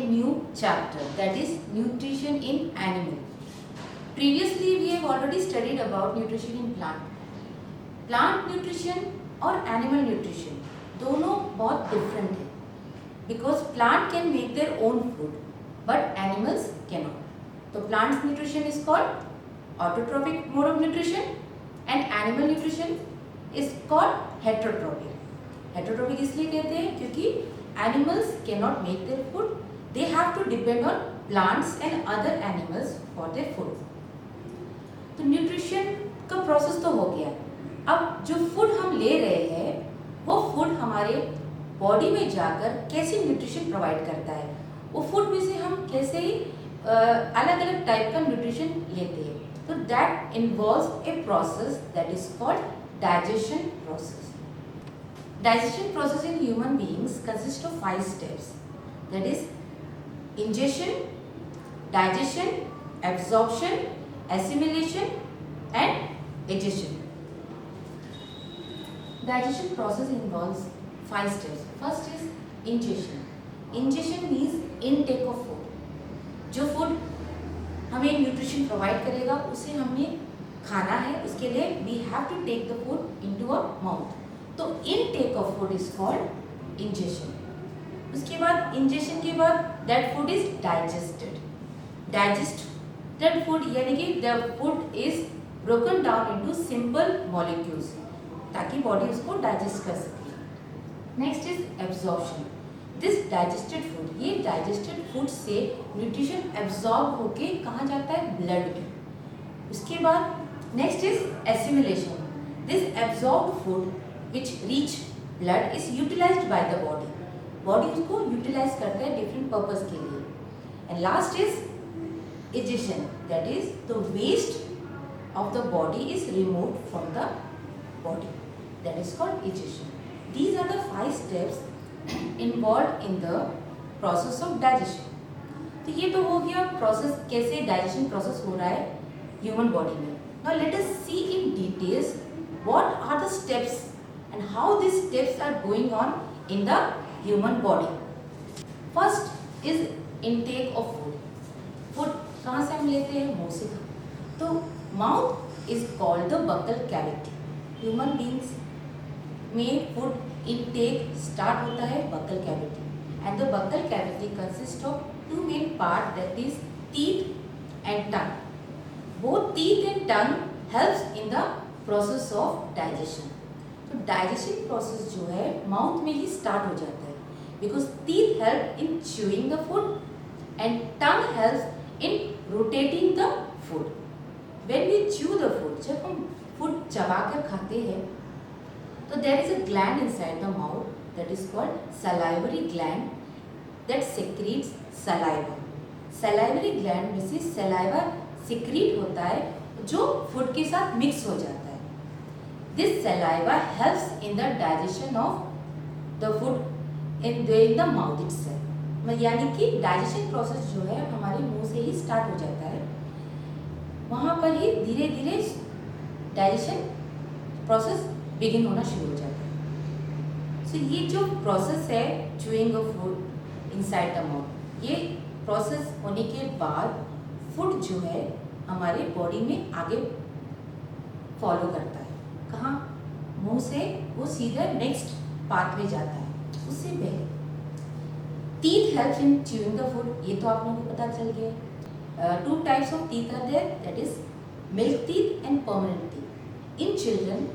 new chapter, that is nutrition in animal. Previously we have already studied about nutrition in plant. Plant nutrition और animal nutrition दोनों बहुत different है, because plant can make their own food but animals cannot. So plant nutrition is called autotrophic mode of nutrition and animal nutrition is called heterotrophic. Heterotrophic इसलिए कहते हैं क्योंकि animals cannot make their food, they have to depend on plants and other animals for their food. तो nutrition का process तो हो गया. अब जो फूड हम ले रहे हैं वो फूड हमारे बॉडी में जाकर कैसे न्यूट्रिशन प्रोवाइड करता है, वो फूड में से हम कैसे अलग अलग टाइप का न्यूट्रिशन लेते हैं. तो that involves a process that is called digestion process. Digestion process in human beings consists of 5 steps, that is ingestion, digestion, absorption, assimilation and digestion. Digestion process involves 5 steps. First is ingestion. Ingestion means intake of food. जो food हमें nutrition provide करेगा उसे हमें खाना है, उसके लिए we have to take the food into our mouth. तो intake of food is called ingestion. उसके बाद इंजेशन के बाद that food is digested. Digested food यानी कि the food is broken down into simple molecules ताकि बॉडी उसको digest कर सके. Next is absorption. This digested food, ये डाइजेस्टेड फूड से न्यूट्रिशन एब्जॉर्ब होके कहाँ जाता है, ब्लड में. उसके बाद next is assimilation. This absorbed food which reach blood is utilized by the body. Body उसको utilize करता है different purpose के लिए. And last is digestion, that is the waste of the body is removed from the body. That is called digestion. These are the 5 steps involved in the process of digestion. तो ये तो हो गया process, कैसे digestion process हो रहा है human body में. Now let us see in details what are the steps and how these steps are going on in the human body. First is intake of food. Food कहाँ से हम लेते हैं, मुंह से. तो mouth is called the buccal cavity. Human beings में food intake start होता है buccal cavity, and the buccal cavity consists of 2 main parts, that is teeth and tongue. Both teeth and tongue helps in the process of digestion. तो digestion process जो है mouth में ही start हो जाता है, because teeth help in chewing the food and tongue help in rotating the food. When we chew the food, जब हम फूड चबा कर खाते हैं तो there is a gland inside the mouth that is called salivary gland that secretes saliva. Salivary gland में से saliva secrete होता है जो फूड के साथ मिक्स हो जाता है. This saliva helps in the digestion of the food in the mouth itself. यानी कि डाइजेशन प्रोसेस जो है हमारे मुंह से ही स्टार्ट हो जाता है, वहाँ पर ही धीरे धीरे डाइजेशन प्रोसेस बिगिन होना शुरू हो जाता है. सो ये जो प्रोसेस है chewing of food inside the mouth, ये प्रोसेस होने के बाद फूड जो है हमारे बॉडी में आगे फॉलो करता है. कहाँ, मुंह से वो सीधा नेक्स्ट पाथ में जाता है. उससे पहले teeth help in chewing the food, ये तो आप लोगों को पता चल गया. 2 types of teeth are there, that is milk teeth and permanent teeth. In children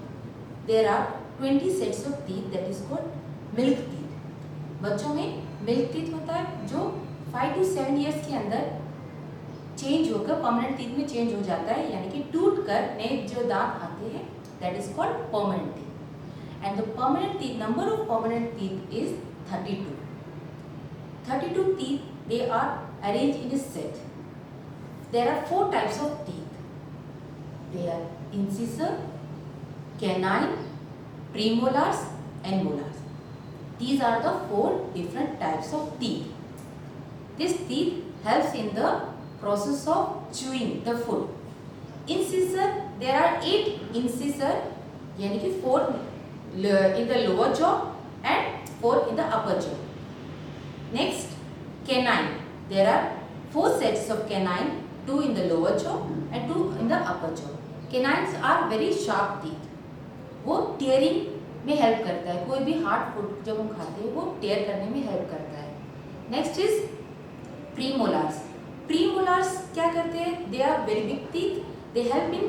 there are 20 sets of teeth, that is called milk teeth. बच्चों में मिल्क टीथ होता है जो 5 to 7 years के अंदर चेंज होकर परमानेंट टीथ में change हो जाता है, यानी कि टूट कर नए जो दांत आते हैं, that is called permanent teeth. And the permanent teeth, number of permanent teeth is 32. 32 teeth, they are arranged in a set. There are 4 types of teeth. They are incisor, canine, premolars and molars. These are the 4 different types of teeth. This teeth helps in the process of chewing the food. Incisor, there are 8 incisor, यानी कि 4 in the lower jaw and 4 in the upper jaw. Next, canine. There are 4 sets of canine, 2 in the lower jaw and 2 in the upper jaw. Canines are very sharp teeth. वो tearing में help करता है. कोई भी hard food जब हम खाते हैं वो tear करने में help करता है. Next is premolars. Premolars क्या करते हैं? They are very big teeth. They help in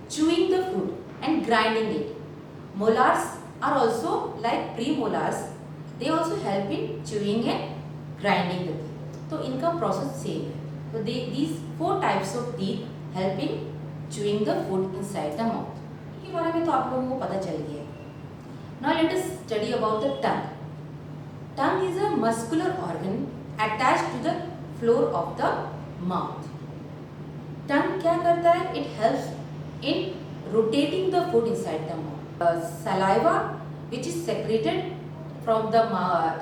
chewing the food and grinding it. Molars are also like premolars. They also help in chewing and grinding the teeth. तो इनका process same है. So these 4 types of teeth help in chewing the food inside the mouth. इसके बारे में तो आप लोगों को पता चल गया है. Now let us study about the tongue. Tongue is a muscular organ attached to the floor of the mouth. Tongue क्या करता है? It helps in rotating the food inside the mouth. Saliva, which is secreted from the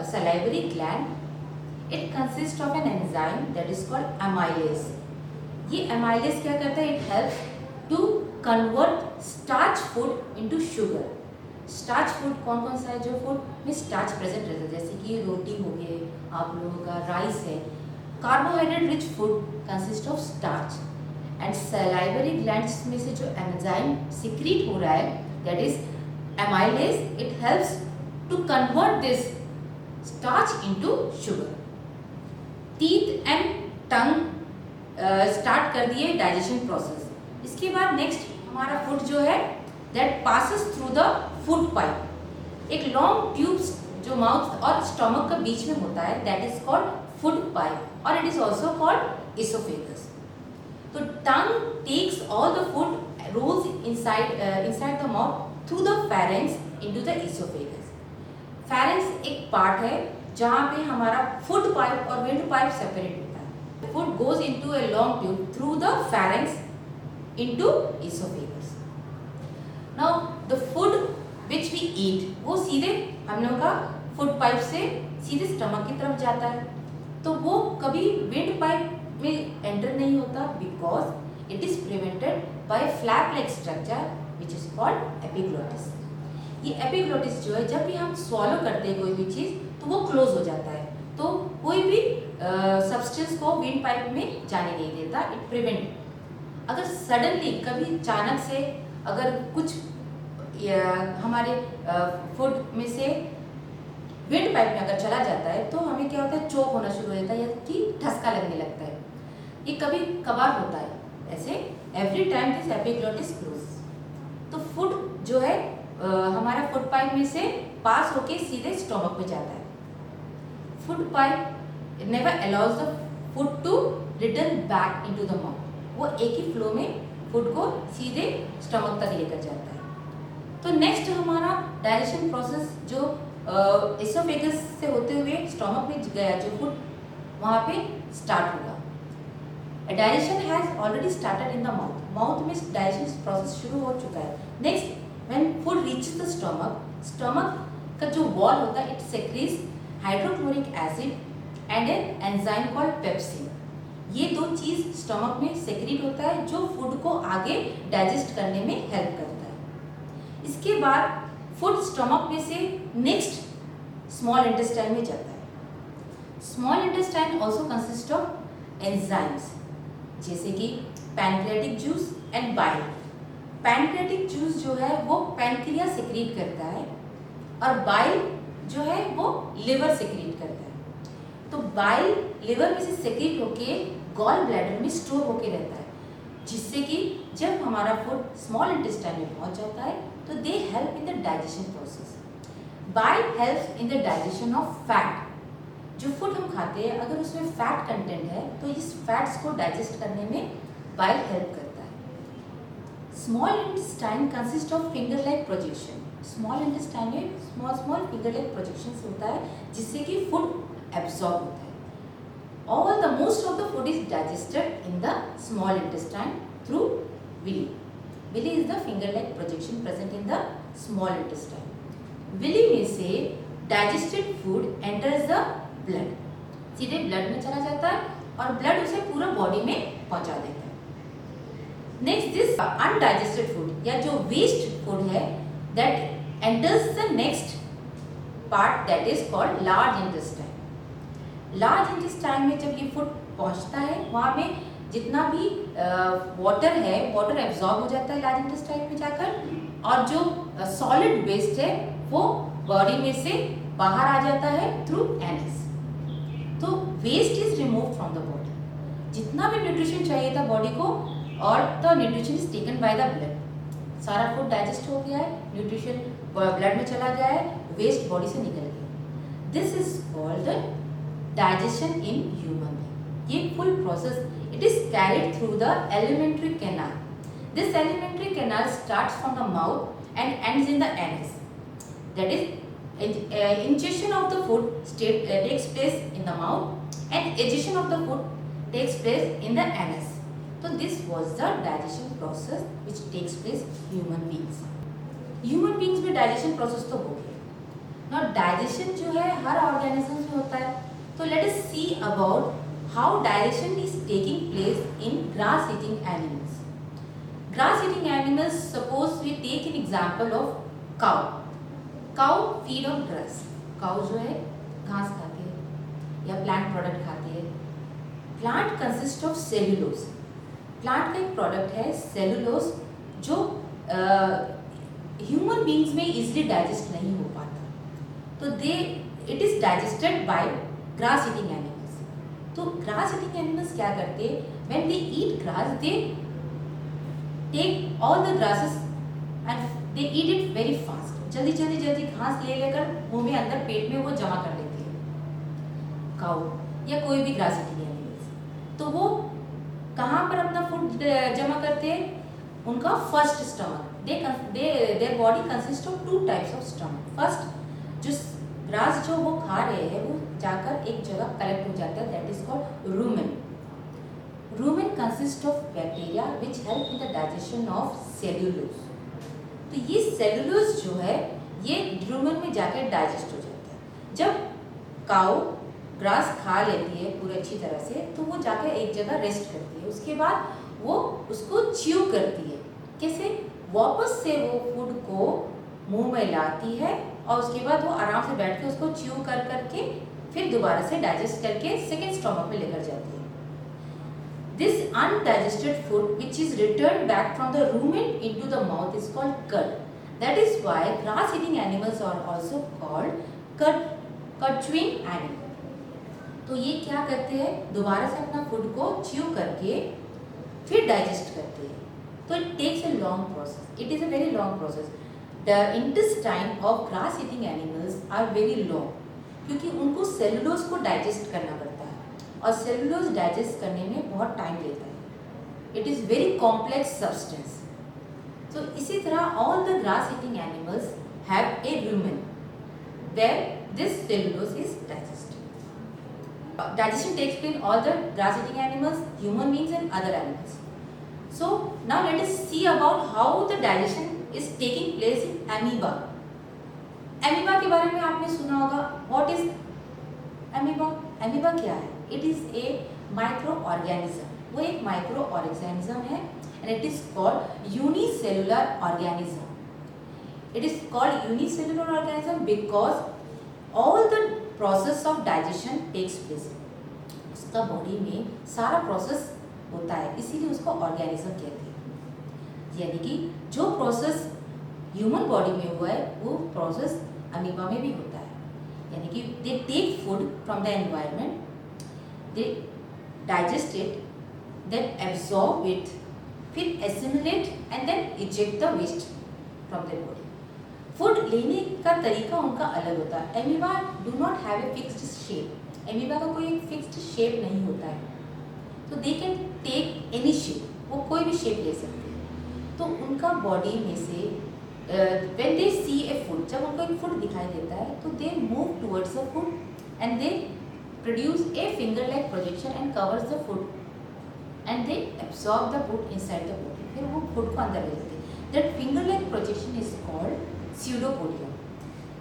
salivary gland, it consists of an enzyme that is called amylase. ये amylase क्या करता है? It helps to convert starch food into sugar. Starch food कौन कौन सा है? जो food में स्टार्च प्रेजेंट रहता है, जैसे कि रोटी हो गए आप लोगों का, राइस है. Carbohydrate rich food consist of starch and salivary glands में से जो एंजाइम सिक्रीट हो रहा है that is amylase. It helps to convert this starch into sugar. Teeth and tongue start कर दिए डाइजेशन प्रोसेस. इसके बाद नेक्स्ट हमारा फूड जो है that passes through the food pipe. एक लॉन्ग ट्यूब्स जो माउथ और स्टमक के बीच में होता है that is called food pipe और it is also called oesophagus. तो tongue takes all the food rolls inside the mouth through the pharynx into the oesophagus. Pharynx एक पार्ट है जहाँ पे हमारा फूड पाइप और विंड पाइप सेपरेट होता है. Food goes into a long tube through the pharynx into oesophagus. Now the food which we eat वो सीधे हम लोगों का फूड पाइप से सीधे स्टमक की तरफ जाता है. तो वो कभी विंड पाइप में एंटर नहीं होता because it is prevented by flap like structure which is called epiglottis. ये एपिग्लोटिस जो है जब भी हम स्वॉलो करते हैं कोई भी चीज़ तो वो क्लोज हो जाता है. तो कोई भी सब्सटेंस को विंड पाइप में जाने नहीं देता. It prevent. अगर सडनली कभी अचानक से अगर कुछ हमारे फूड में से विंड पाइप में अगर चला जाता है तो हमें क्या होता है? चोक होना शुरू हो जाता है या कि ठसका लगने लगता है. ये कभी कभार होता है ऐसे. Every time this epiglottis close. तो फूड जो है हमारा फूड पाइप में से पास होके सीधे स्टमक में जाता है. Food pipe never allows the food to return back into the mouth. वो एक ही फ्लो में फूड को सीधे स्टमक तक लेकर जाता है. तो नेक्स्ट हमारा डाइजेशन प्रोसेस जो एसोफेगस से होते हुए स्टमक में गया जो फूड वहाँ पे स्टार्ट होगा. Digestion has already started in the mouth. Mouth में डाइजेशन प्रोसेस शुरू हो चुका है. Next when food reaches the stomach, stomach का जो वॉल होता है it secretes hydrochloric acid and an enzyme called pepsin. ये दो चीज़ स्टमक में सेक्रीट होता है जो फूड को आगे डाइजेस्ट करने में हेल्प करता है. इसके बाद फूड स्टमक में से नेक्स्ट स्मॉल इंटेस्टाइन में जाता है. Small intestine also consist of enzymes जैसे कि pancreatic juice and bile. Pancreatic juice जो है वो पैनक्रिया सेक्रीट करता है और बाइल जो है वो लिवर सेक्रीट करता है. तो बाइल लिवर में से सेक्रीट होके गॉल ब्लैडर में स्टोर होके रहता है जिससे कि जब हमारा फूड स्मॉल इंटेस्टाइन में पहुंच जाता है तो they help in the digestion process. Bile helps in the digestion of fat. जो फूड हम खाते हैं अगर उसमें फैट कंटेंट है तो इस फैट्स को डाइजेस्ट करने में बाइल हेल्प करता है. Small intestine consist of finger like projection. Small intestine में स्मॉल फिंगर लाइक प्रोजेक्शन होता है जिससे कि फूड एब्सॉर्ब होता है. All the most of the food is digested in the small intestine through villi. Villi is the finger-like projection present in the small intestine. Villi में से digested food enters the blood. सीधे blood में चला जाता है और blood उसे पूरा body में पहुंचा देता है. Next this undigested food या जो waste food है that enters the next part that is called large intestine. Large intestine में जब ये फूड पहुंचता है वहाँ में जितना भी वाटर है, वाटर एब्जॉर्ब हो जाता है लार्ज इंटेस्टाइन में जाकर, और जो सॉलिड वेस्ट है वो बॉडी में से बाहर आ जाता है थ्रू एनएस। तो waste is remove from the body. जितना भी न्यूट्रिशन चाहिए था बॉडी को, और the nutrition is taken by the blood. सारा फूड डाइजेस्ट हो गया है, न्यूट्रिशन ब्लड में चला गया है, वेस्ट बॉडी से निकल गया। This is called the digestion in human being. ये full process it is carried through the alimentary canal. This alimentary canal starts from the mouth and ends in the anus. That is ingestion of the food takes place in the mouth and egestion of the food takes place in the anus. So this was the digestion process which takes place in human beings. Human beings में digestion process तो हो गया. Now digestion जो है हर organism में होता है. So let us see about how digestion is taking place in grass eating animals. Grass eating animals, suppose we take an example of cow. Cow feed on grass. Cow जो है घास खाते हैं या प्लांट प्रोडक्ट खाते हैं। Plant consist of cellulose. Plant का एक प्रोडक्ट है सेलुलोज जो ह्यूमन बींग्स में इजीली डाइजेस्ट नहीं हो पाता, तो they it is digested by grass eating animals. तो ग्रास ईटिंग एनिमल्स क्या करते हैं, when they eat grass they take all the grasses and they eat it very fast. जल्दी घास ले लेकर मुंह में अंदर पेट में वो जमा कर लेती है काऊ या कोई भी ग्रास ईटिंग एनिमल्स। तो वो कहाँ पर अपना फूड जमा करते हैं, उनका first stomach. Their body consist of 2 types of stomach. First जो ग्रास जो वो खा रहे हैं वो जाकर एक जगह कलेक्ट हो जाता है, that is called rumen. Rumen consist of bacteria which help in the digestion of cellulose. तो ये सेलुलोज जो है ये रूमेन में जाकर डाइजेस्ट हो जाता है। जब काऊ ग्रास खा लेती है पूरी अच्छी तरह से, तो वो जाकर एक जगह रेस्ट करती है। उसके बाद वो उसको च्यू करती है। कैसे? वापस से वो फूड को मुंह में लाती है और उसके बाद वो आराम से बैठ के उसको च्यू कर करके फिर दोबारा से डाइजेस्ट करके सेकेंड स्टोमक में लेकर जाती है। This undigested food which is returned back from the rumen into the mouth is called cud. That is why grass eating animals are also called cud chewing animal. तो ये क्या करते हैं, दोबारा से अपना फूड को च्यू करके फिर डाइजेस्ट करते हैं। तो it takes a long process. It is a very long process. The intestine of grass eating animals are very long क्योंकि उनको सेलुलोज को डाइजेस्ट करना पड़ता है और सेलुलोज डाइजेस्ट करने में बहुत टाइम लेता है। It is very complex substance. तो इसी तरह all the grass eating animals have a rumen where this cellulose is digested. Digestion takes place in all the grass eating animals, human beings and other animals. So now let us see about how the digestion is taking place in amoeba. Amoeba के बारे में आपने सुना होगा। What is amoeba? Amoeba क्या है? It is a micro organism. वो एक माइक्रो ऑर्गेनिज्म है and it is called unicellular organism. It is called unicellular organism because all the process of digestion takes place. उसका बॉडी में सारा process होता है, इसीलिए उसको ऑर्गेनिज्म कहते हैं। यानी कि जो प्रोसेस ह्यूमन बॉडी में हुआ है वो प्रोसेस अमीबा में भी होता है। यानी कि they take food from the environment, they digest it, then absorb it, फिर assimilate and then eject the waste from their body. Food लेने का तरीका उनका अलग होता है। Amoeba do not have a fixed shape. Amoeba का कोई फिक्स्ड शेप नहीं होता है, तो they can take any shape, वो कोई भी शेप ले सकते हैं। तो उनका बॉडी में से when they see a food, जब उनको एक फूड दिखाई देता है तो they move towards the food and they produce a finger-like projection and covers the food and they absorb the food inside the body. फिर वो फूड को अंदर ले लेते हैं। That finger-like projection is called pseudopodia.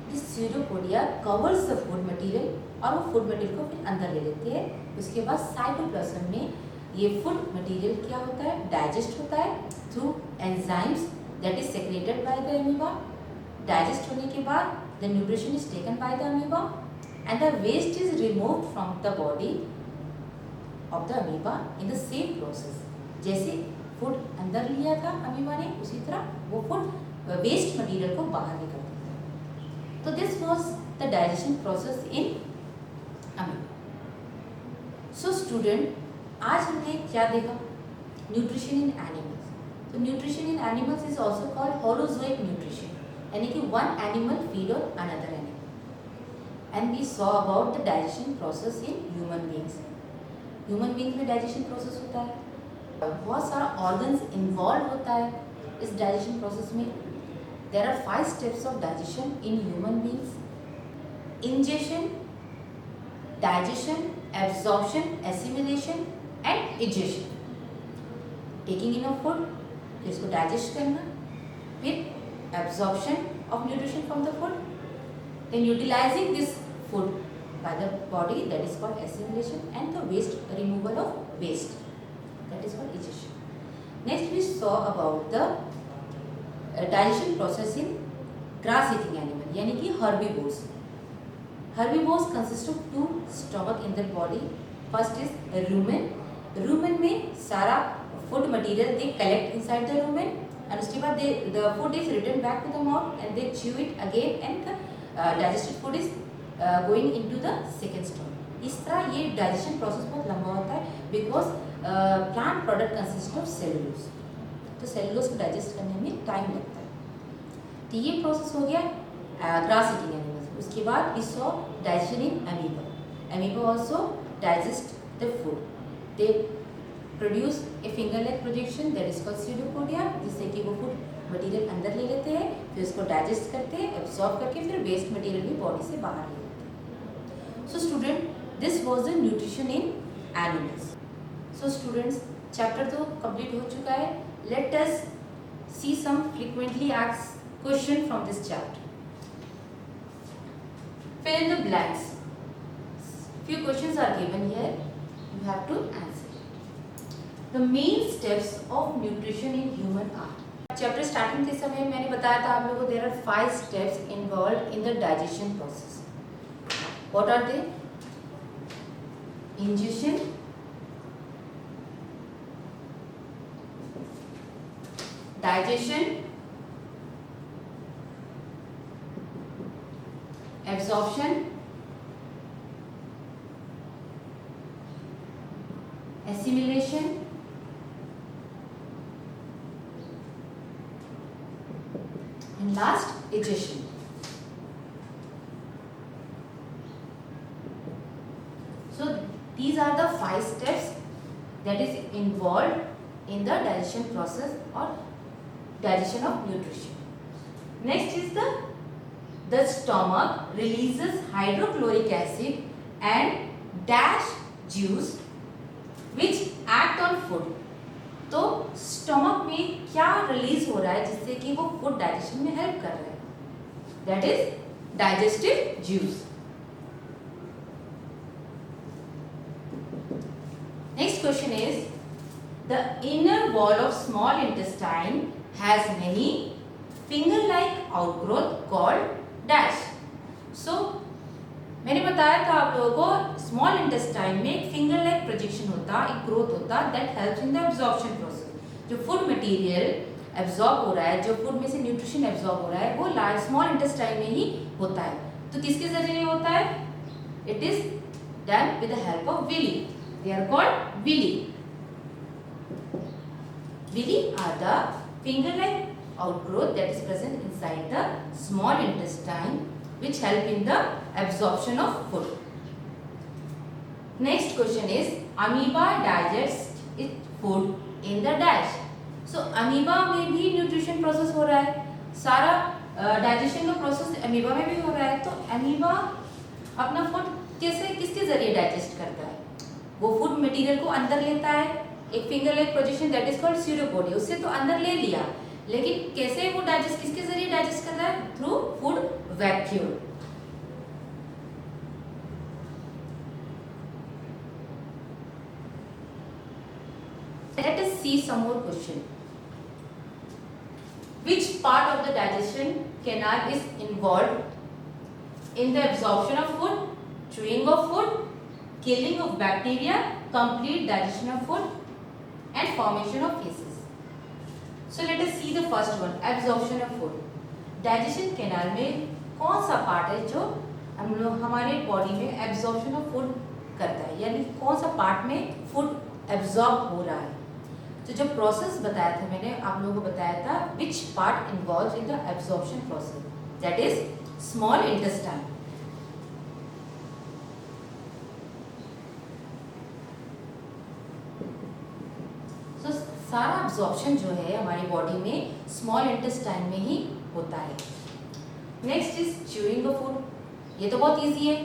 This pseudopodia covers the food material और वो food material को फिर अंदर ले लेते हैं। उसके बाद साइटोप्लाज्म में ये फूड मटेरियल क्या होता है, डाइजेस्ट होता है through enzymes that is secreted by the amoeba. Digest होने के बाद the nutrition is taken by the amoeba and the waste is removed from the body of the amoeba in the same process. जैसे food अंदर लिया था amoeba ने, उसी तरह वो फूड वेस्ट मटेरियल को बाहर निकल देता है. तो this was the digestion process in amoeba. So student, आज हमने क्या देखा? Nutrition in animals. तो nutrition in animals is also called holozoic nutrition, यानी कि one animal feed on another animal. And we saw about the digestion process in human beings. Human beings में digestion process होता है, बहुत सारा organs involve होता है इस डाइजेशन प्रोसेस में. There are 5 steps of digestion in human beings: ingestion, digestion, absorption, assimilation and egestion. Taking in of food, फिर इसको डाइजेस्ट करना, फिर absorption of nutrition from the food, then utilising this food by the body, that is called assimilation, and the waste removal of waste, that is called digestion. Next we saw about the digestion process in grass eating animal, यानी कि herbivores. Herbivores consist of 2 stomach in their body. First is rumen. Rumen में सारा food material they collect inside the rumen, and उसके बाद the food is returned back to the mouth and they chew it again, and the digested food is going into the second stone. इस तरह ये digestion process बहुत लंबा होता है, because plant product consist of cellulose. तो cellulose को digest करने में टाइम लगता है. तो ये प्रोसेस हो गया ग्रास ईटिंग एनिमल्स. उसके बाद we saw digestion in amoeba. Amoeba also digest the food. They produce a finger like projection, that is called pseudopodia, जिससे कि वो फूड मटेरियल अंदर ले लेते हैं, फिर उसको डाइजेस्ट करते हैं, एब्जॉर्ब करके फिर वेस्ट मटेरियल भी बॉडी से बाहर ले लेते हैं. So student, this was the nutrition in animals. So students, chapter 2 complete हो चुका है. Let us see some frequently asked question from this chapter. Fill in the blanks. Few questions are given here. You have to answer. The main steps of nutrition in human are. Chapter starting के समय मैंने बताया था आप लोगों को there are 5 steps involved in the digestion process. What are they? Ingestion, digestion, absorption, assimilation, and last, digestion. So these are the 5 steps that is involved in the digestion process or digestion of nutrition. Next is the stomach releases hydrochloric acid and dash juice which act on food. तो stomach में क्या release हो रहा है जिससे कि वो food digestion में हेल्प कर रहा है? That is digestive juice. Next question is, the inner wall of small intestine has many finger-like outgrowth called dash. So, मैंने बताया था आप लोगों को स्मॉल इंटेस्टाइन में एक फिंगर लाइक प्रोजेक्शन होता, एक ग्रोथ होता, that helps in the absorption process. जो फूड मटेरियल एब्जॉर्ब हो रहा है, जो फूड में से न्यूट्रिशन एब्जॉर्ब हो रहा है, वो स्मॉल इंटेस्टाइन में ही होता है. तो किसके जरिए होता है? It is done with the help of villi. They are called villi. Villi are the finger-like outgrowth that is present inside the small intestine, which help in the absorption of food. Next question is, amoeba digests its food in the dash. So amoeba में भी nutrition process हो रहा है. सारा digestion का process amoeba में भी हो रहा है. तो amoeba अपना food कैसे, किसके जरिए digest करता है? वो फूड मटेरियल को अंदर लेता है, एक finger like projection that is called pseudopodia, उससे तो अंदर ले लिया, लेकिन कैसे वो डाइजेस्ट, किसके जरिए डाइजेस्ट कर रहा है? Through food vacuum. Let us see some more question. Which part of the digestion canal is involved in the absorption of food? chewing of food, killing of bacteria, complete digestion of food and formation of feces. So let us see the first one, absorption of food. Digestion canal में कौन सा part है जो हम लोग हमारे body में absorption of food करता है, यानी कौन सा पार्ट में फूड एब्जॉर्ब हो रहा है. तो जो प्रोसेस बताया था मैंने आप लोगों को बताया था which part involve in the absorption process, that is small intestine. तो सारा एब्जॉर्प्शन जो है हमारी बॉडी में स्मॉल इंटेस्टाइन में ही होता है. Next is chewing of food. ये तो बहुत इजी है.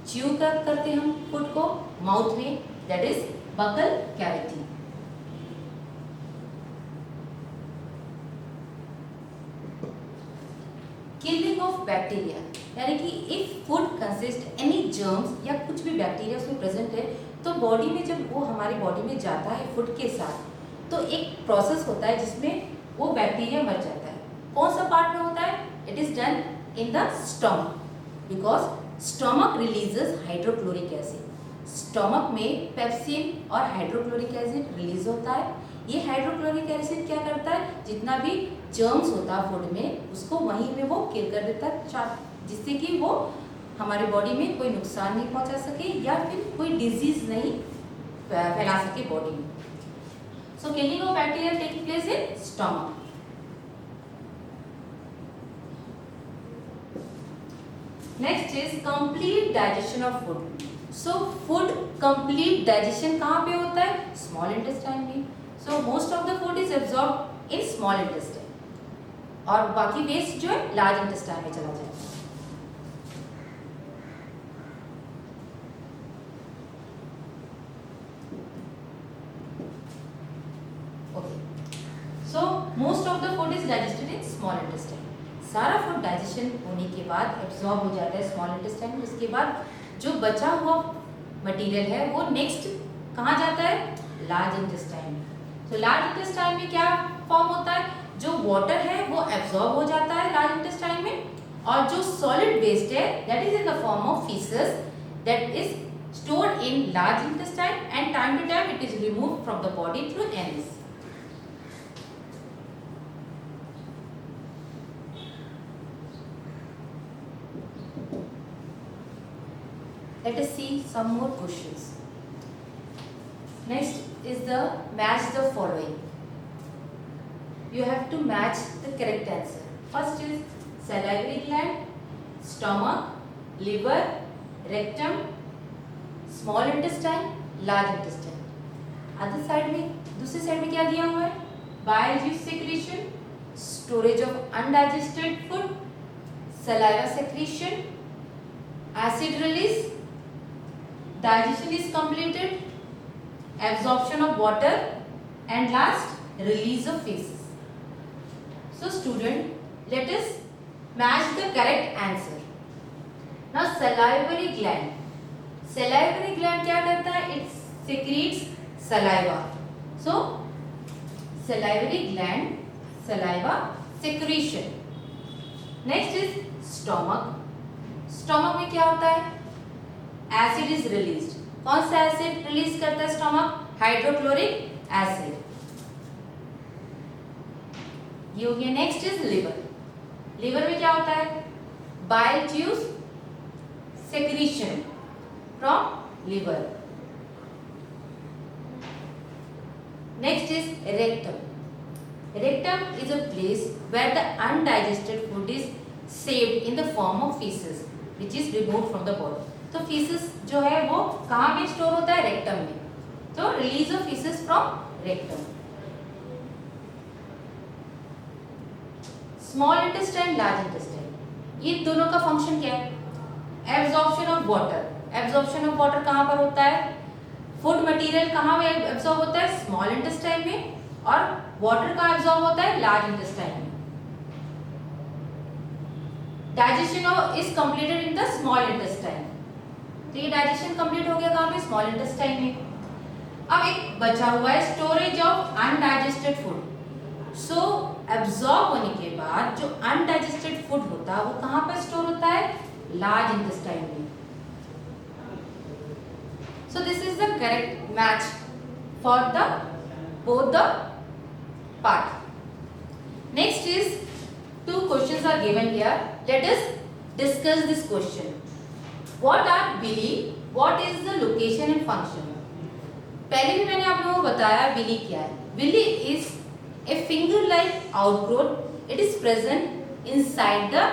च्यू करते हम फूड को माउथ में, that is buccal cavity. Killing of bacteria, यानी कि if food consist any germs या कुछ भी बैक्टीरिया उसमें प्रेजेंट है तो बॉडी में जब वो हमारी बॉडी में जाता है फूड के साथ तो एक प्रोसेस होता है जिसमें वो बैक्टीरिया मर जाता है. कौन सा पार्ट में होता है? It is done in the stomach because stomach releases hydrochloric acid. Stomach में पेप्सिन और हाइड्रोक्लोरिक एसिड रिलीज होता है. ये हाइड्रोक्लोरिक एसिड क्या करता है, जितना भी जर्म्स होता है फूड में उसको वहीं में वो किल कर देता है, जिससे कि वो हमारे बॉडी में कोई नुकसान नहीं पहुंचा सके या फिर कोई डिजीज नहीं फैला सके बॉडी में. So killing of bacteria taking place in stomach. Next is complete digestion of food. So food complete digestion कहाँ पे होता है? स्मॉल इंटेस्टाइन में. So most of the food is absorb in small intestine और बाकी waste जो है large intestine में चला जाएगा. Okay, so most of the food is digested in small intestine. सारा फूड डाइजेशन होने के बाद एब्जॉर्ब हो जाता है स्मॉल इंटेस्टाइन में. उसके बाद जो बचा हुआ मटेरियल है वो नेक्स्ट कहाँ जाता है? लार्ज इंटेस्टाइन में. तो लार्ज इंटेस्टाइन में क्या फॉर्म होता है? जो वाटर है वो एब्जॉर्ब हो जाता है लार्ज इंटेस्टाइन में और जो सॉलिड वेस्ट है that is in the form of faeces that is stored in large intestine and time to time it is removed from the body through anus. Let us see some more questions. Next is the match the following. You have to match the correct answer. First is salivary gland, stomach, liver, rectum, small intestine, large intestine. Other side में, दूसरे side में क्या दिया हुआ है? Bile juice secretion, storage of undigested food, saliva secretion, acid release, digestion is completed, absorption of water, and last release of feces. So student, let us match the correct answer. Now salivary gland. Salivary gland क्या करता है? It secretes saliva. So salivary gland, saliva secretion. Next is stomach. Stomach में क्या होता है? Acid is released. कौन सा acid release करता है स्टमक? Hydrochloric acid. ये हो गया. Next is liver. लिवर में क्या होता है? Bile juice secretion from liver. Next is rectum. Rectum is a place where the undigested food is saved in the form of faeces which is removed from the body. तो faeces जो है वो कहाँ पे स्टोर होता है? Rectum में. तो release of faeces from rectum. Small intestine, large intestine, ये दोनों का फंक्शन क्या है? Absorption of water. Absorption of water कहाँ पर होता है? फूड मटेरियल कहाँ में एब्जॉर्ब होता है? स्मॉल इंटेस्टाइन में. और वाटर कहाँ एब्जॉर्ब होता है? लार्ज इंटेस्टाइन में. Digestion is completed in the small intestine. तो ये डाइजेशन कंप्लीट हो गया कहाँ पे? स्मॉल इंटेस्टाइन में. अब एक बचा हुआ है storage of undigested food. So absorb होने के बाद जो अनडाइजेस्टेड फूड होता है वो कहाँ पर स्टोर होता है? लार्ज इंटेस्टाइन में. So this is the correct match for the both the part. Next is two questions are given here. Let us discuss this question. What are villi? What is the location and function? पहले भी मैंने आप लोगों को बताया villi क्या है. Villi is a finger-like outgrowth. It is present inside the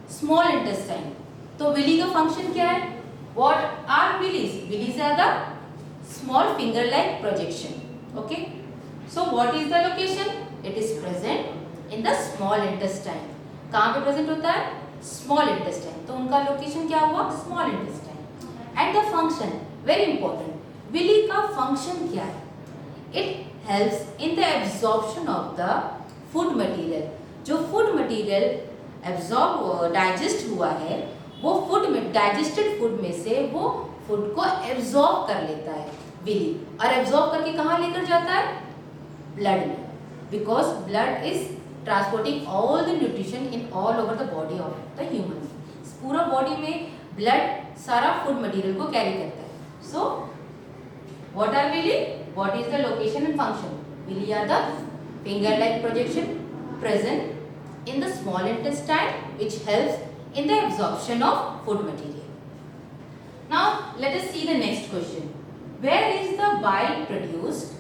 small intestine. तो villi का function क्या है? What are villis? Villis are the small finger-like projection. Okay. So what is the location? It is present in the small intestine. कहाँ पे present होता है? Small intestine. तो उनका location क्या हुआ? Small intestine. And the function, very important. villi का function क्या है? It helps in the absorption of the food material. जो food material digest हुआ है, वो food में digested food में से वो food को absorb कर लेता है villi. और absorb करके कहाँ लेकर जाता है? Blood में. Because blood is transporting all the nutrition in all over the body of the human. पूरा body में blood सारा food material को carry करता है. So what are villi? What is the location and function? Villi are the finger-like projection present in the small intestine, which helps in the absorption of food material. Now let us see the next question. Where is the bile produced?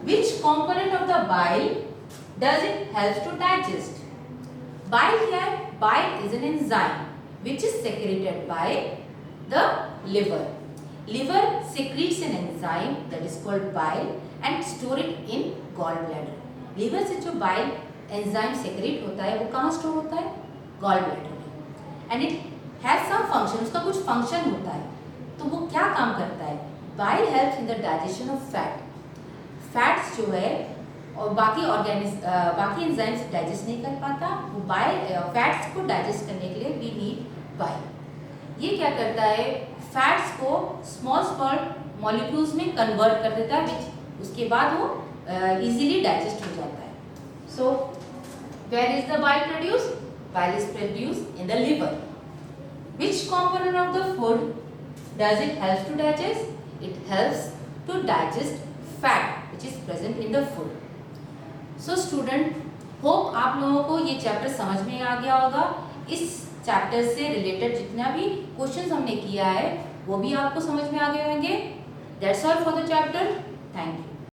Which component of the bile does it help to digest? Bile क्या है? Bile is an enzyme which is secreted by the liver. Liver secretes an enzyme that is called bile and store it in gallbladder. Liver से जो bile enzyme secrete होता है वो कहाँ store होता है? Gallbladder में. And it has some function. उसका कुछ function होता है. तो वो क्या काम करता है? Bile helps in the digestion of fat. Fats जो है और बाकी एंजाइम्स डाइजेस्ट नहीं कर पाता, वो फैट्स को डाइजेस्ट करने के लिए वी नीड बाइल. ये क्या करता है? फैट्स को स्मॉल मॉलिक्यूल्स में कन्वर्ट कर देता है, विच उसके बाद वो इजीली डाइजेस्ट हो जाता है. So where is the bile produce? Bile is produce in the liver. Which component of the food does it help to digest? It helps to digest fat which is present in the food. So student, hope आप लोगों को ये chapter समझ में आ गया होगा. इस chapter से रिलेटेड जितना भी क्वेश्चंस हमने किया है वो भी आपको समझ में आ गए होंगे. That's all for the chapter. Thank you.